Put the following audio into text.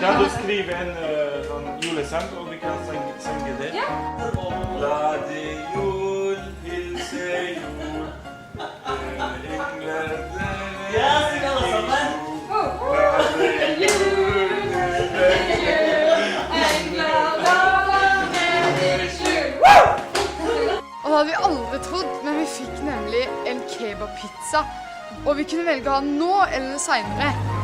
Kan du skrive en sånn julesang, og vi kan synge det? Ja. Glade jul, hilse jul. Engler, Ja, syng alle sammen. glade jul, Og det hadde vi aldri trodd, men vi fikk nemlig en kebabpizza. Og vi kunne velge å ha den nå eller senere.